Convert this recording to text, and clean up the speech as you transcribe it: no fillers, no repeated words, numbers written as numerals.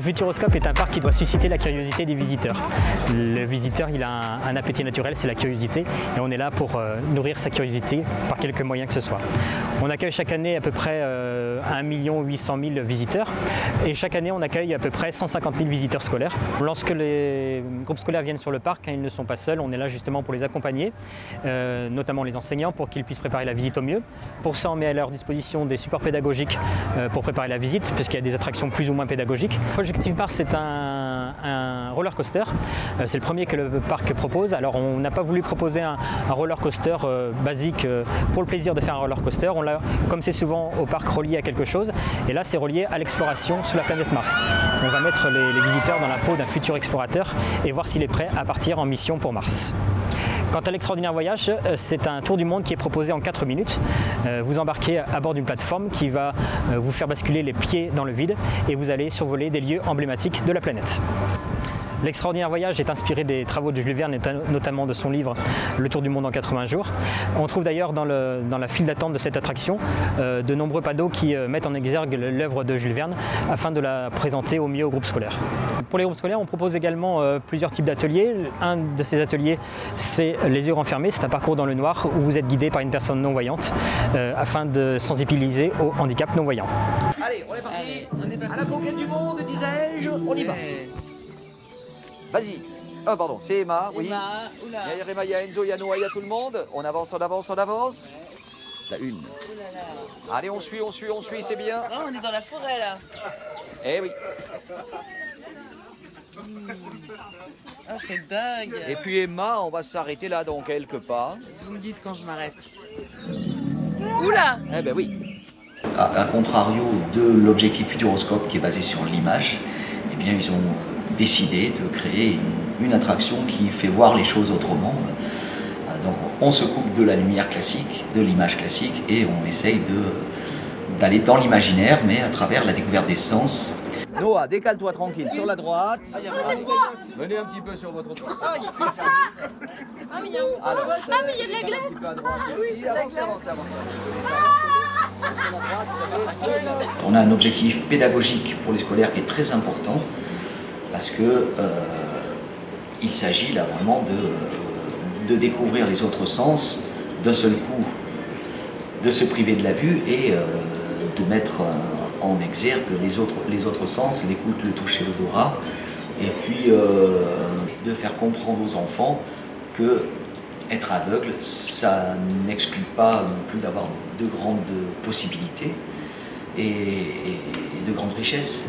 Futuroscope est un parc qui doit susciter la curiosité des visiteurs. Le visiteur, il a un appétit naturel, c'est la curiosité, et on est là pour nourrir sa curiosité par quelque moyen que ce soit. On accueille chaque année à peu près 1 800 000 visiteurs, et chaque année on accueille à peu près 150 000 visiteurs scolaires. Lorsque les groupes scolaires viennent sur le parc, ils ne sont pas seuls, on est là justement pour les accompagner, notamment les enseignants, pour qu'ils puissent préparer la visite au mieux. Pour ça, on met à leur disposition des supports pédagogiques pour préparer la visite, puisqu'il y a des attractions plus ou moins pédagogiques. Projective Mars, c'est un roller coaster. C'est le premier que le parc propose. Alors, on n'a pas voulu proposer un roller coaster basique pour le plaisir de faire un roller coaster. On l'a, comme c'est souvent au parc, relié à quelque chose. Et là, c'est relié à l'exploration sur la planète Mars. On va mettre les visiteurs dans la peau d'un futur explorateur et voir s'il est prêt à partir en mission pour Mars. Quant à l'extraordinaire voyage, c'est un tour du monde qui est proposé en 4 minutes. Vous embarquez à bord d'une plateforme qui va vous faire basculer les pieds dans le vide et vous allez survoler des lieux emblématiques de la planète. L'extraordinaire voyage est inspiré des travaux de Jules Verne, notamment de son livre Le Tour du monde en 80 jours. On trouve d'ailleurs dans la file d'attente de cette attraction de nombreux panneaux qui mettent en exergue l'œuvre de Jules Verne afin de la présenter au mieux aux groupes scolaires. Pour les groupes scolaires, on propose également plusieurs types d'ateliers. Un de ces ateliers, c'est les yeux renfermés. C'est un parcours dans le noir où vous êtes guidé par une personne non-voyante afin de sensibiliser au handicap non-voyant. Allez, on est parti. Allez, on est parti. À la conquête du monde, disais-je, on y va. Vas-y. Oh, pardon, c'est Emma, oui. Emma, oula. Il y a Emma, il y a Enzo, il y a Noah, il y a tout le monde. On avance, on avance, on avance. La une. Oulala. Allez, on suit, c'est bien. Oh, on est dans la forêt, là. Eh oui. Oh, c'est dingue. Et puis Emma, on va s'arrêter là dans quelques pas. Vous me dites quand je m'arrête. Oula. Eh ben oui. À contrario de l'objectif Futuroscope qui est basé sur l'image, eh bien ils ont décidé de créer une attraction qui fait voir les choses autrement. Donc on se coupe de la lumière classique, de l'image classique, et on essaye d'aller dans l'imaginaire, mais à travers la découverte des sens. Noah, décale-toi tranquille sur la droite. Allez, venez un petit peu sur votre droite. Ah mais il y a de la glace. Oui, avancez, avancez, avancez. On a un objectif pédagogique pour les scolaires qui est très important, parce que il s'agit là vraiment de découvrir les autres sens d'un seul coup, de se priver de la vue et de mettre en exergue les autres sens, l'écoute, le toucher, l'odorat, et puis de faire comprendre aux enfants que être aveugle, ça n'exclut pas non plus d'avoir de grandes possibilités et de grandes richesses.